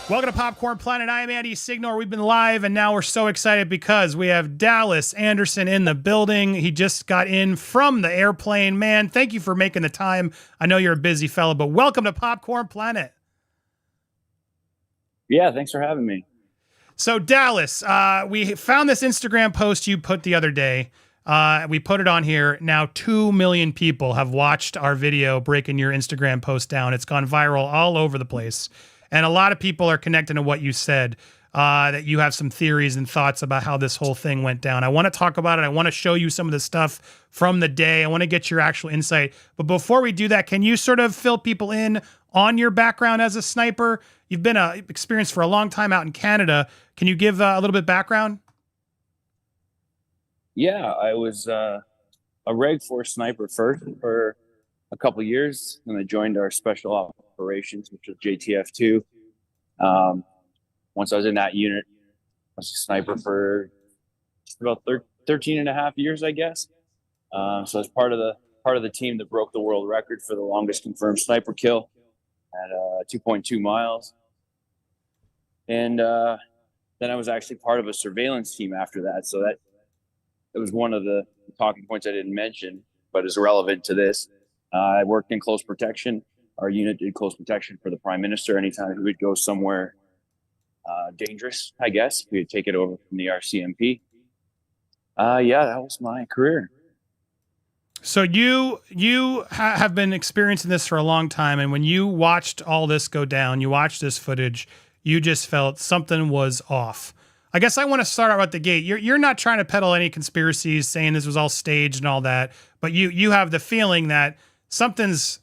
Welcome to Popcorn Planet. I am Andy Signore. We've been live, and now we're so excited because we have Dallas Anderson in the building. He just got in from the airplane. Man, thank you for making the time. I know you're a busy fella, but welcome to Popcorn Planet. Yeah, thanks for having me. So, Dallas, we found this Instagram post you put the other day. We put it on here. Now 2 million people have watched our video breaking your Instagram post down. It's gone viral all over the place. And a lot of people are connecting to what you said, that you have some theories and thoughts about how this whole thing went down. I want to talk about it. I want to show you some of the stuff from the day. I want to get your actual insight. But before we do that, can you sort of fill people in on your background as a sniper? You've been experienced for a long time out in Canada. Can you give a little bit background? Yeah, I was a Reg Force sniper first for a couple of years, and I joined our special operations, which was JTF2. Once I was in that unit, I was a sniper for just about 13 and a half years, I guess. So I was part of the team that broke the world record for the longest confirmed sniper kill at 2.2 miles. And then I was actually part of a surveillance team after that. So that it was one of the talking points I didn't mention, but is relevant to this. I worked in close protection. Our unit did close protection for the Prime Minister. Anytime he would go somewhere dangerous, I guess, we would take it over from the RCMP. Yeah, that was my career. So you have been experiencing this for a long time, and when you watched all this go down, you watched this footage, you just felt something was off. I guess I want to start out at the gate. You're not trying to peddle any conspiracies, saying this was all staged and all that, but you have the feeling that something's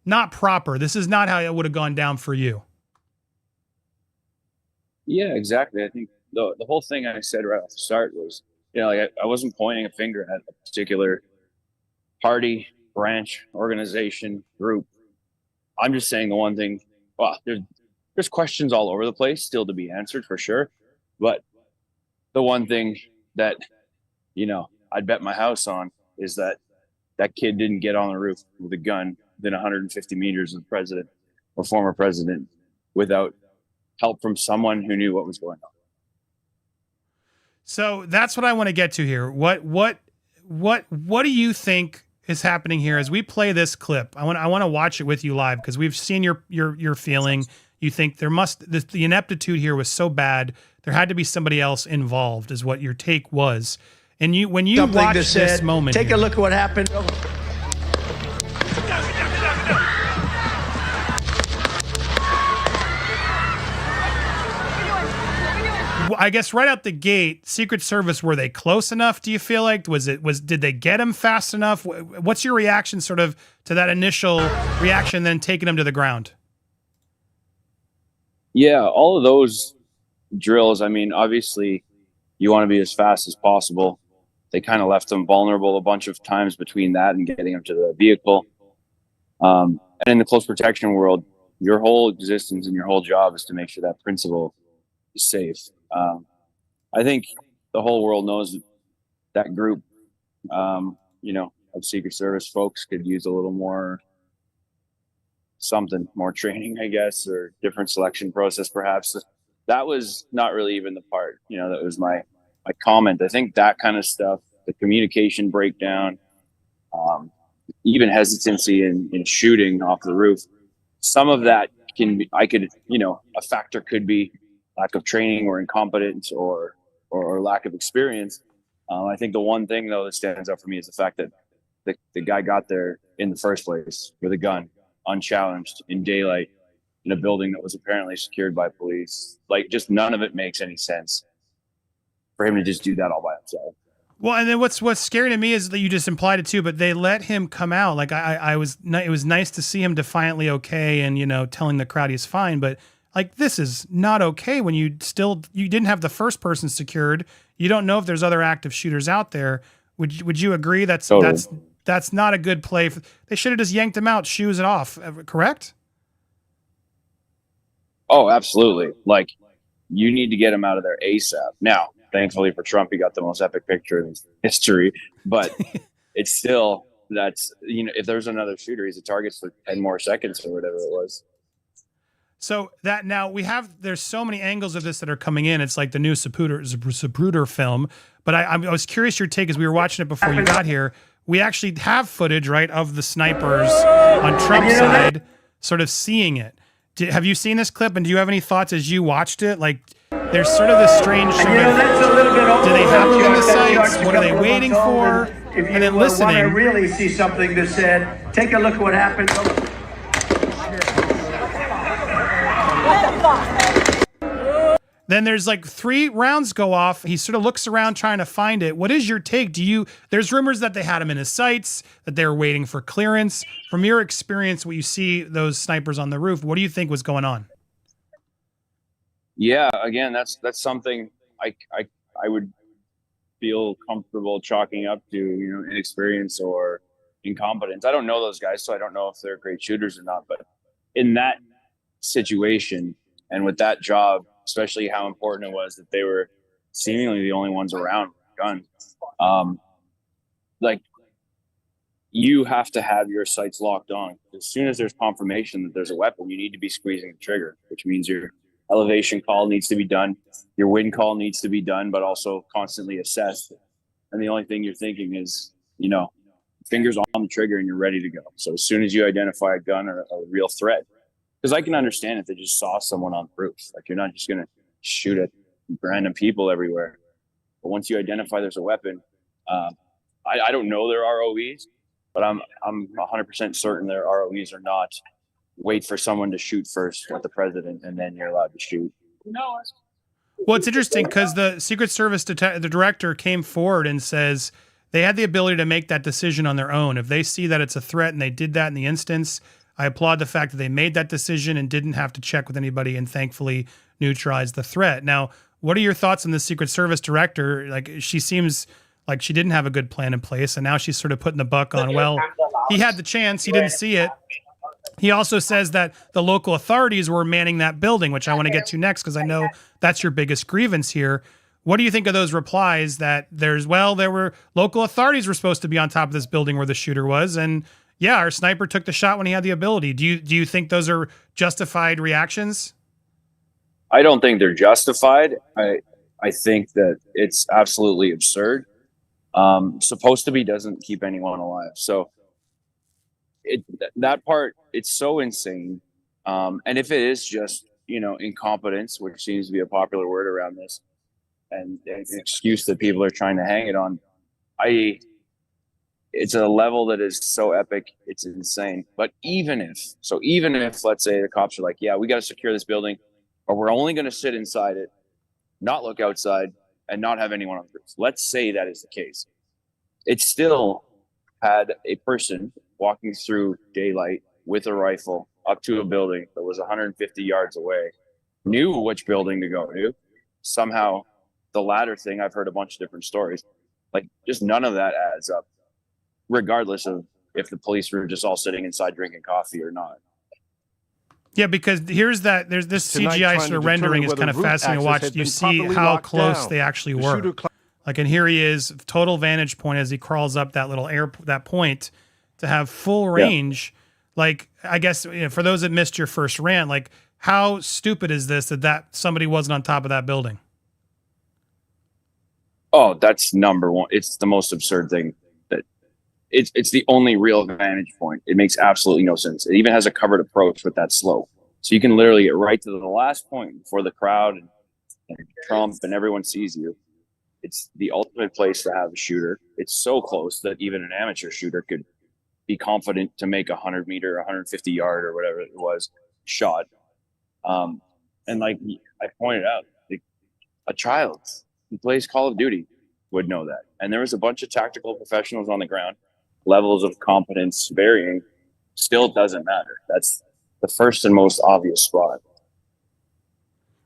not proper. This is not how it would have gone down for you. Yeah, exactly. I think the whole thing I said right off the start was, like I wasn't pointing a finger at a particular party, branch, organization, group. I'm just saying the one thing. Well, there's questions all over the place still to be answered for sure, but the one thing that I'd bet my house on is that kid didn't get on the roof with a gun within 150 meters of the president or former president without help from someone who knew what was going on. So that's what I want to get to here. What do you think is happening here as we play this clip? I want to watch it with you live because we've seen your feeling. You think the ineptitude here was so bad, there had to be somebody else involved, is what your take was. And when you watch this moment, take a look at what happened. I guess right out the gate, Secret Service, were they close enough? Do you feel like did they get him fast enough? What's your reaction sort of to that initial reaction, then taking him to the ground? Yeah, all of those drills. I mean, obviously, you want to be as fast as possible. They kind of left him vulnerable a bunch of times between that and getting him to the vehicle. And in the close protection world, your whole existence and your whole job is to make sure that principal is safe. I think the whole world knows that group, of Secret Service folks could use a little more more training, I guess, or different selection process, perhaps. That was not really even the part, that was my comment. I think that kind of stuff, the communication breakdown, even hesitancy in shooting off the roof, some of that a factor could be lack of training or incompetence or lack of experience. I think the one thing, though, that stands out for me is the fact that the guy got there in the first place with a gun, unchallenged, in daylight, in a building that was apparently secured by police. Like, just none of it makes any sense for him to just do that all by himself. Well, and then what's scary to me is that you just implied it too, but they let him come out. Like it was nice to see him defiantly okay and, telling the crowd he's fine, but like, this is not okay when you didn't have the first person secured. You don't know if there's other active shooters out there. Would you agree that's not a good play? They should have just yanked him out, shoes it off, correct? Oh, absolutely. Like, you need to get him out of there ASAP. Now, thankfully for Trump, he got the most epic picture in history, but it's still, if there's another shooter, he's a target for 10 more seconds or whatever it was. So that now there's so many angles of this that are coming in. It's like the new Zapruder film. But I was curious your take as we were watching it before you got here. We actually have footage, right, of the snipers on Trump's side sort of seeing it. Have you seen this clip, and do you have any thoughts as you watched it? Like, there's sort of this strange sort of, do they have you in the sights? What are they waiting for? And then listening. If you want to really see something that's said, take a look at what happened. Then there's like 3 rounds go off. He sort of looks around trying to find it. What is your take? There's rumors that they had him in his sights, that they were waiting for clearance. From your experience, what you see those snipers on the roof, what do you think was going on? Yeah, again, that's something I would feel comfortable chalking up to, inexperience or incompetence. I don't know those guys, so I don't know if they're great shooters or not. But in that situation and with that job, especially how important it was that they were seemingly the only ones around with a gun. Like, you have to have your sights locked on. As soon as there's confirmation that there's a weapon, you need to be squeezing the trigger, which means your elevation call needs to be done. Your wind call needs to be done, but also constantly assessed. And the only thing you're thinking is, fingers on the trigger and you're ready to go. So as soon as you identify a gun or a real threat, because I can understand if they just saw someone on the roof, like, you're not just going to shoot at random people everywhere. But once you identify there's a weapon, I don't know their ROEs, but I'm 100% certain their ROEs are not wait for someone to shoot first at the president and then you're allowed to shoot. Well, it's interesting because the Secret Service the director came forward and says they had the ability to make that decision on their own. If they see that it's a threat and they did that in the instance, I applaud the fact that they made that decision and didn't have to check with anybody and thankfully neutralized the threat. Now, what are your thoughts on the Secret Service director? Like, she seems like she didn't have a good plan in place, and now she's sort of putting the buck on, well, he had the chance, he didn't see it. He also says that the local authorities were manning that building, which I want to get to next because I know that's your biggest grievance here. What do you think of those replies that there were local authorities were supposed to be on top of this building where the shooter was, and yeah, our sniper took the shot when he had the ability. Do you think those are justified reactions? I don't think they're justified. I think that it's absolutely absurd. Supposed to be doesn't keep anyone alive. So that part, it's so insane. And if it is just, incompetence, which seems to be a popular word around this, and an excuse that people are trying to hang it on, it's a level that is so epic, it's insane. But even if, let's say the cops are like, yeah, we got to secure this building, or we're only going to sit inside it, not look outside, and not have anyone on the roof. Let's say that is the case. It still had a person walking through daylight with a rifle up to a building that was 150 yards away, knew which building to go to. Somehow, the latter thing, I've heard a bunch of different stories. Like, just none of that adds up, regardless of if the police were just all sitting inside drinking coffee or not. Yeah, because there's this CGI sort of rendering is kind of fascinating to watch. You see how close they actually were. Like, and here he is, total vantage point as he crawls up that little that point to have full range. Yeah. Like, I guess, for those that missed your first rant, like, how stupid is this that somebody wasn't on top of that building? Oh, that's number one. It's the most absurd thing. It's the only real vantage point. It makes absolutely no sense. It even has a covered approach with that slope. So you can literally get right to the last point before the crowd and Trump and everyone sees you. It's the ultimate place to have a shooter. It's so close that even an amateur shooter could be confident to make 100 meter, 150 yard or whatever it was shot. And like I pointed out, a child who plays Call of Duty would know that. And there was a bunch of tactical professionals on the ground. Levels of competence varying, still doesn't matter. That's the first and most obvious spot.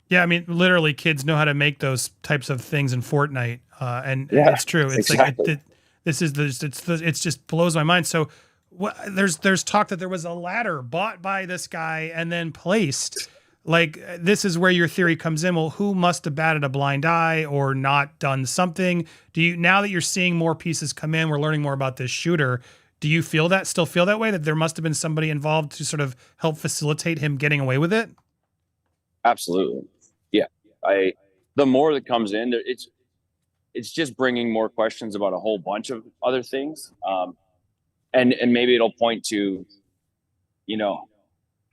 Yeah, I mean, literally, kids know how to make those types of things in Fortnite, and it's true. It's exactly. It just blows my mind. So, there's talk that there was a ladder bought by this guy and then placed. Like, this is where your theory comes in. Well, who must have batted a blind eye or not done something? Now that you're seeing more pieces come in, we're learning more about this shooter. Do you still feel that way, that there must have been somebody involved to sort of help facilitate him getting away with it? Absolutely. Yeah. The more that comes in there, it's just bringing more questions about a whole bunch of other things. And maybe it'll point to, you know,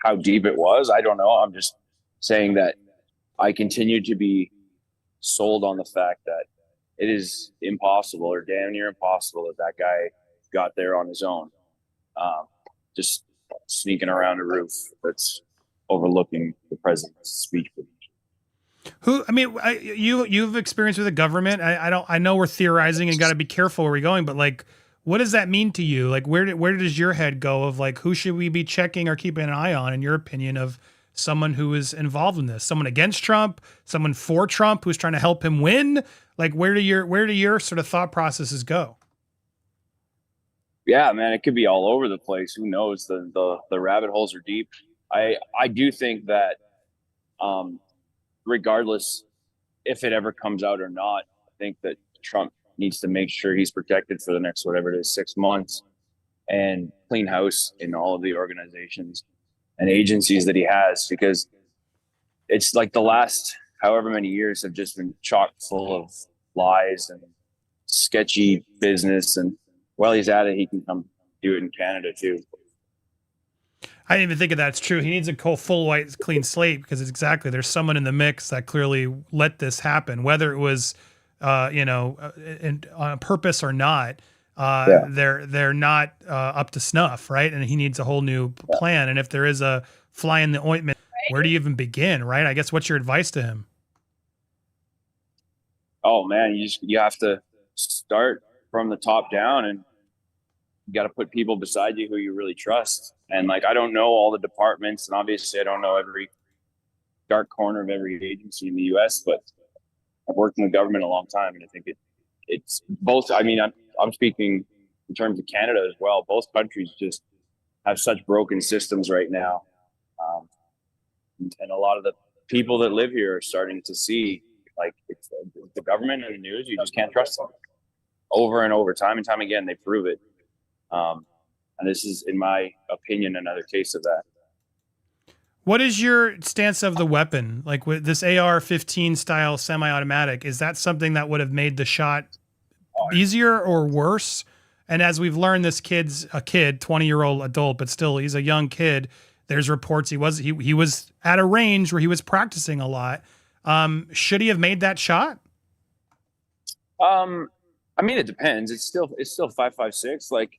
how deep it was. I don't know. I'm just saying that I continue to be sold on the fact that it is impossible or damn near impossible that that guy got there on his own, um, just sneaking around a roof that's overlooking the president's speech. Who, I mean, you've experience with the government. I know we're theorizing and got to be careful where we're going, but like, what does that mean to you? Like, where does your head go of like, who should we be checking or keeping an eye on, in your opinion, of someone who is involved in this? Someone against Trump, someone for Trump who's trying to help him win? Like, where do your sort of thought processes go? Yeah, man, it could be all over the place. Who knows? The rabbit holes are deep. I do think that, um, regardless if it ever comes out or not, I think that Trump needs to make sure he's protected for the next, whatever it is, 6 months, and clean house in all of the organizations and agencies that he has, because it's like the last however many years have just been chock full of lies and sketchy business. And while he's at it, he can come do it in Canada too. I didn't even think of that. It's true. He needs a full white clean slate, because it's exactly, there's someone in the mix that clearly let this happen, whether it was, on purpose or not. They're not up to snuff, right? And he needs a whole new plan. And if there is a fly in the ointment, where do you even begin, right? I guess, what's your advice to him? Oh man, you have to start from the top down, and you got to put people beside you who you really trust. And like, I don't know all the departments, and obviously I don't know every dark corner of every agency in the US, but I've worked in the government a long time, and I think it's both. I mean, I'm speaking in terms of Canada as well. Both countries just have such broken systems right now, um, and a lot of the people that live here are starting to see, like, it's the government and the news. You just can't trust them. Over and over, time and time again, they prove it. And this is, in my opinion, another case of that. What is your stance of the weapon? Like, with this AR-15 style semi-automatic, is that something that would have made the shot easier or worse? And as we've learned, this kid's a kid, 20-year-old adult, but still, he's a young kid. There's reports he was at a range where he was practicing a lot. Should he have made that shot? I mean, it depends. It's still 5.56. Like,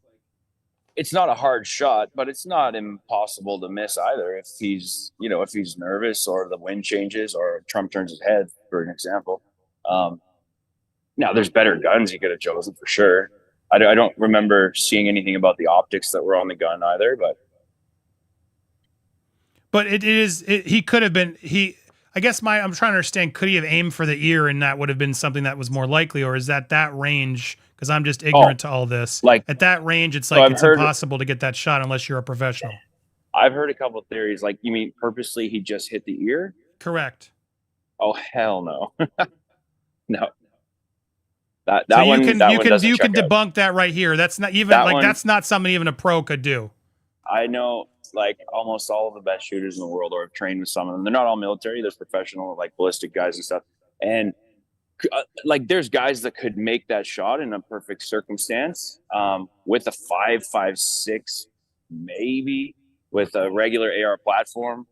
it's not a hard shot, but it's not impossible to miss either if he's nervous, or the wind changes, or Trump turns his head, for an example. Now, there's better guns he could have chosen for sure. I don't remember seeing anything about the optics that were on the gun either, but he could have been, I guess I'm trying to understand, could he have aimed for the ear and that would have been something that was more likely, or is that range? Because I'm just ignorant to all this. Like, at that range, it's like, it's impossible to get that shot unless you're a professional. I've heard a couple of theories. Like, you mean purposely he just hit the ear? Correct. Oh, hell no. No. So you can debunk that right here. That's not even that's not something even a pro could do. I know, like, almost all of the best shooters in the world, or have trained with some of them. They're not all military. There's professional, like, ballistic guys and stuff. And like, there's guys that could make that shot in a perfect circumstance, with a 5.56, maybe with a regular AR platform.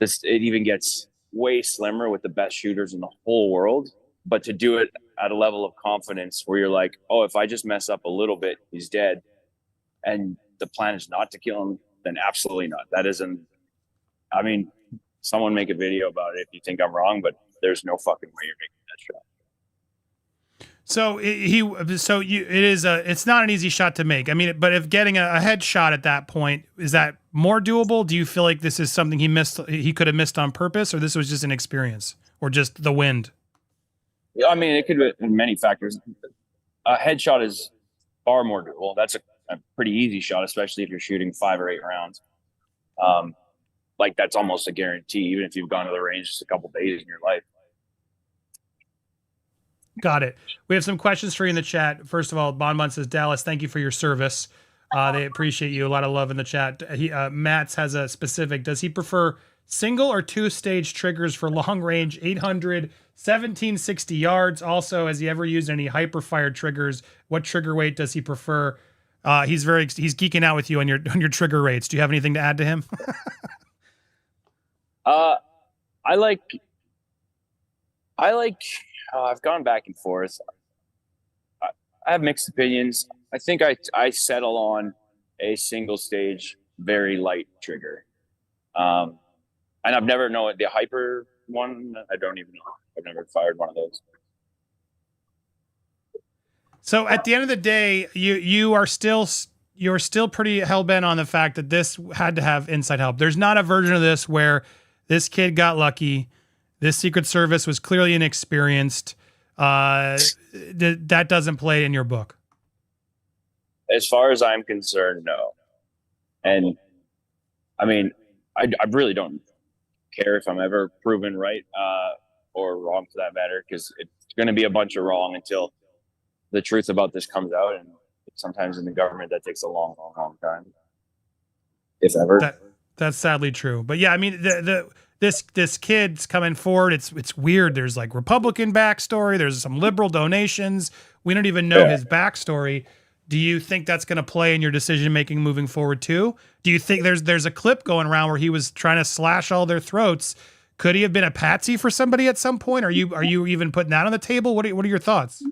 It even gets way slimmer with the best shooters in the whole world. But to do it at a level of confidence where you're like, oh, if I just mess up a little bit, he's dead, and the plan is not to kill him, then absolutely not. That isn't. I mean, someone make a video about it if you think I'm wrong, but there's no fucking way you're making that shot. So it's not an easy shot to make. I mean, but if getting a headshot at that point, is that more doable? Do you feel like this is something he could have missed on purpose, or this was just an experience, or just the wind? Yeah, I mean, it could be many factors. A headshot is far more doable. That's a pretty easy shot, especially if you're shooting 5 or 8 rounds. Like, that's almost a guarantee, even if you've gone to the range just a couple days in your life. Got it. We have some questions for you in the chat. First of all, Bonbon says, Dallas, thank you for your service. They appreciate you. A lot of love in the chat. Matt's has a specific. Does he prefer single or two-stage triggers for long range, 800, 1760 yards? Also, has he ever used any hyperfire triggers? What trigger weight does he prefer? He's geeking out with you on your trigger rates. Do you have anything to add to him? I like. I've gone back and forth. I have mixed opinions. I think I settle on a single stage, very light trigger. And I've never known the hyper one. I don't even know. I've never fired one of those. So at the end of the day, you're still pretty hell bent on the fact that this had to have inside help. There's not a version of this where this kid got lucky. This Secret Service was clearly inexperienced. That doesn't play in your book. As far as I'm concerned, no. And I mean, I really don't care if I'm ever proven right or wrong for that matter, because it's going to be a bunch of wrong until the truth about this comes out. And sometimes in the government, that takes a long, long, long time, if ever. That's sadly true. But yeah, I mean, this kid's coming forward. It's weird. There's like Republican backstory. There's some liberal donations. We don't even know his backstory. Do you think that's going to play in your decision making moving forward too? Do you think there's a clip going around where he was trying to slash all their throats? Could he have been a patsy for somebody at some point? Are you even putting that on the table? What are your thoughts?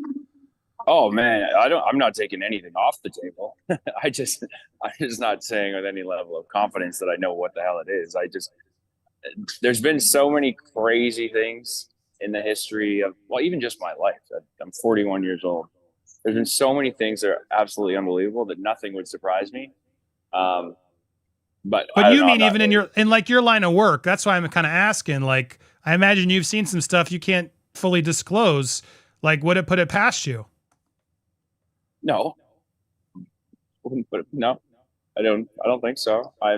Oh man, I'm not taking anything off the table. I'm just not saying with any level of confidence that I know what the hell it is. There's been so many crazy things in the history of, well, even just my life. I'm 41 years old. There's been so many things that are absolutely unbelievable that nothing would surprise me. But you mean even in your line of work? That's why I'm kind of asking. Like, I imagine you've seen some stuff you can't fully disclose. Like, would it put it past you? No. No, I don't think so. I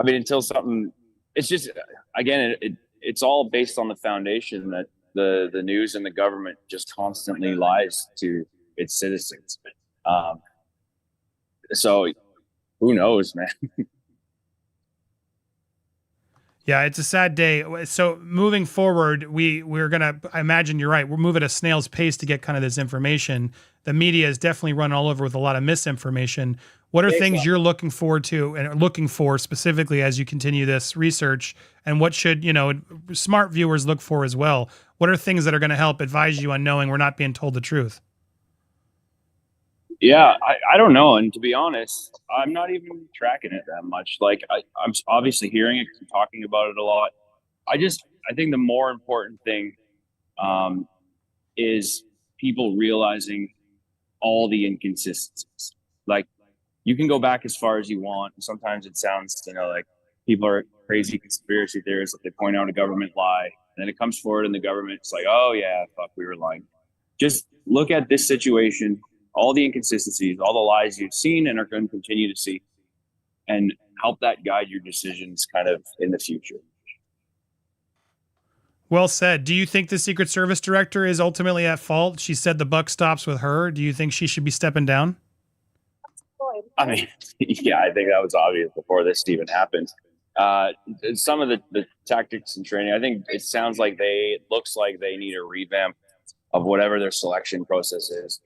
mean, until something. It's just, again, it's all based on the foundation that the news and the government just constantly lies to its citizens. So who knows, man? Yeah, it's a sad day. So moving forward, we're gonna. I imagine you're right. We're moving at a snail's pace to get kind of this information. The media is definitely run all over with a lot of misinformation. What are things you're looking forward to and looking for specifically as you continue this research? And what should smart viewers look for as well? What are things that are going to help advise you on knowing we're not being told the truth? Yeah, I don't know. And to be honest, I'm not even tracking it that much. Like I'm obviously hearing it because I'm talking about it a lot. I think the more important thing is people realizing all the inconsistencies. Like, you can go back as far as you want. Sometimes it sounds, like people are crazy conspiracy theorists. Like, they point out a government lie, and then it comes forward in the government. It's like, oh yeah, fuck, we were lying. Just look at this situation, all the inconsistencies, all the lies you've seen and are going to continue to see, and help that guide your decisions kind of in the future. Well said. Do you think the Secret Service director is ultimately at fault? She said the buck stops with her. Do you think she should be stepping down? I mean, yeah, I think that was obvious before this even happened. Some of the tactics and training, I think it sounds like it looks like they need a revamp of whatever their selection process is.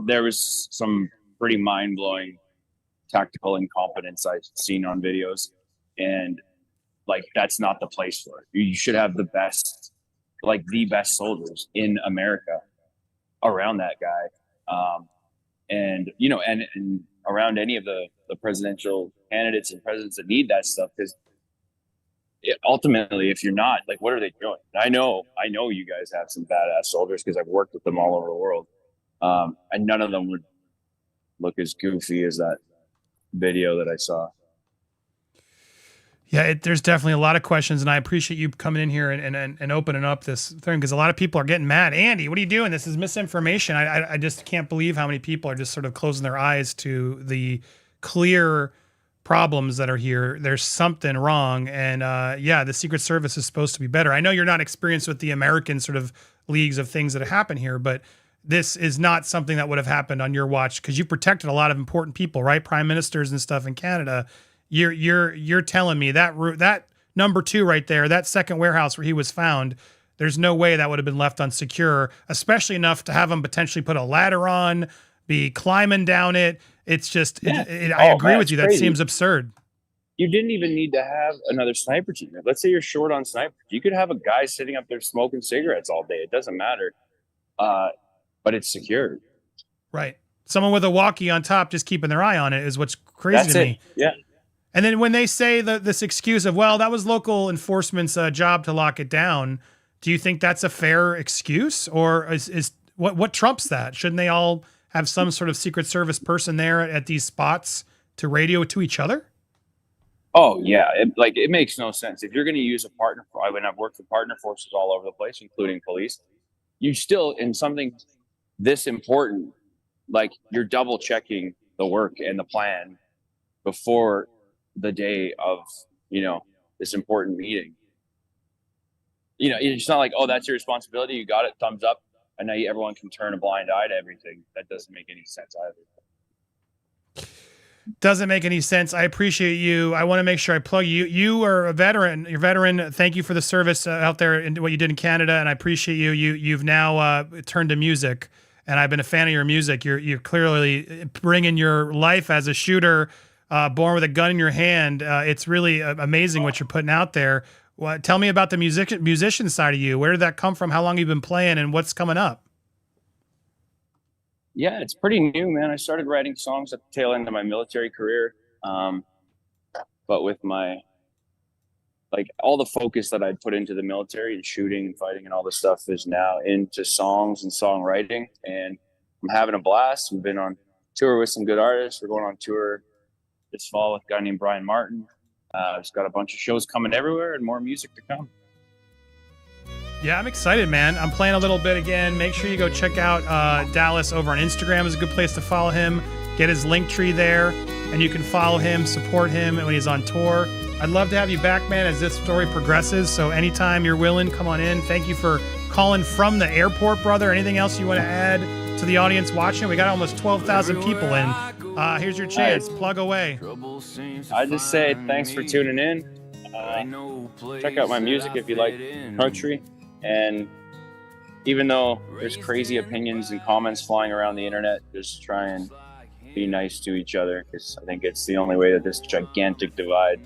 There was some pretty mind-blowing tactical incompetence I've seen on videos, and like, that's not the place for it. You should have the best soldiers in America around that guy. And around any of the presidential candidates and presidents that need that stuff, because ultimately, if you're not, like, what are they doing? I know you guys have some badass soldiers because I've worked with them all over the world, and none of them would look as goofy as that video that I saw. Yeah, there's definitely a lot of questions, and I appreciate you coming in here and opening up this thing, because a lot of people are getting mad. Andy, what are you doing? This is misinformation. I just can't believe how many people are just sort of closing their eyes to the clear problems that are here. There's something wrong, and the Secret Service is supposed to be better. I know you're not experienced with the American sort of leagues of things that happen here, but this is not something that would have happened on your watch because you protected a lot of important people, right? Prime ministers and stuff in Canada. You're telling me that number 2 right there, that second warehouse where he was found, there's no way that would have been left unsecure, especially enough to have him potentially put a ladder on, be climbing down it. It's just, I agree with you. That seems absurd. You didn't even need to have another sniper team. Let's say you're short on snipers. You could have a guy sitting up there smoking cigarettes all day. It doesn't matter. But it's secured. Right. Someone with a walkie on top just keeping their eye on it is what's crazy to me. Yeah. And then when they say this excuse of, well, that was local enforcement's job to lock it down, do you think that's a fair excuse? Or is what trumps that? Shouldn't they all have some sort of Secret Service person there at these spots to radio to each other? Oh, yeah. It makes no sense. If you're going to use a partner, I've worked with partner forces all over the place, including police, you still, in something this important, like you're double checking the work and the plan before the day of, this important meeting. It's not like, oh, that's your responsibility. You got it. Thumbs up. And now everyone can turn a blind eye to everything. That doesn't make any sense either. Doesn't make any sense. I appreciate you. I want to make sure I plug you. You are a veteran. You're a veteran. Thank you for the service out there and what you did in Canada. And I appreciate you. You've now turned to music, and I've been a fan of your music. You're clearly bringing your life as a shooter, born with a gun in your hand. It's really amazing what you're putting out there. Tell me about the musician side of you. Where did that come from? How long have you been playing, and what's coming up? Yeah, it's pretty new, man. I started writing songs at the tail end of my military career. But with all the focus that I'd put into the military and shooting and fighting and all this stuff is now into songs and songwriting. And I'm having a blast. We've been on tour with some good artists. We're going on tour this fall with a guy named Brian Martin. Just got a bunch of shows coming everywhere and more music to come. Yeah, I'm excited, man. I'm playing a little bit again. Make sure you go check out Dallas over on Instagram. Is a good place to follow him. Get his link tree there, and you can follow him, support him when he's on tour. I'd love to have you back, man, as this story progresses. So anytime you're willing, come on in. Thank you for calling from the airport, brother. Anything else you want to add to the audience watching? We got almost 12,000 people in. Here's your chance. Plug away. I just say thanks for tuning in. Check out my music if you like country. And even though there's crazy opinions and comments flying around the internet, just try and be nice to each other, because I think it's the only way that this gigantic divide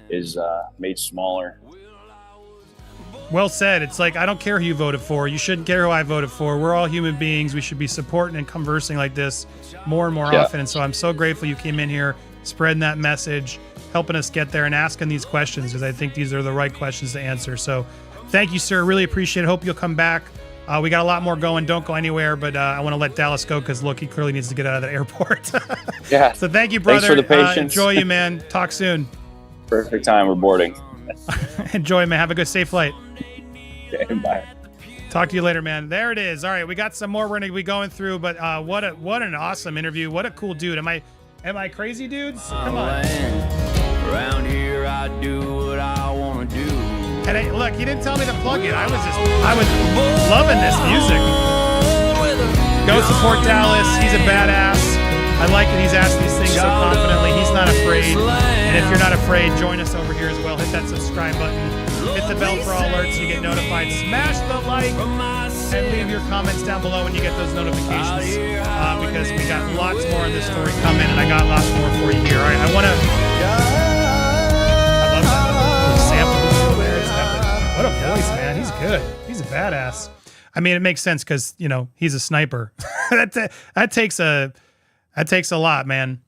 is made smaller. Well said. It's like, I don't care who you voted for. You shouldn't care who I voted for. We're all human beings. We should be supporting and conversing like this more and more often. And so I'm so grateful you came in here, spreading that message, helping us get there and asking these questions, because I think these are the right questions to answer. So thank you, sir. Really appreciate it. Hope you'll come back. We got a lot more going. Don't go anywhere, but I want to let Dallas go because, look, he clearly needs to get out of the airport. Yeah. So thank you, brother. Thanks for the patience. Enjoy you, man. Talk soon. Perfect time. We're boarding. Enjoy, man. Have a good, safe flight. Okay, bye. Talk to you later, man. There it is. All right, we got some more we're going to be going through, but what an awesome interview. What a cool dude. Am I crazy, dudes? Come on. Around here, I do what I want to do. And look, he didn't tell me to plug it. I was loving this music. Go support Dallas. He's a badass. I like that he's asked these things so confidently. He's not afraid. And if you're not afraid, join us over here as well. Hit that subscribe button. Hit the bell for all alerts so you get notified. Smash the like and leave your comments down below when you get those notifications, because we got lots more in this story coming, and I got lots more for you here. All right, I love that sample there. What a voice, man. He's good. He's a badass. I mean, it makes sense because, he's a sniper. that takes a lot, man.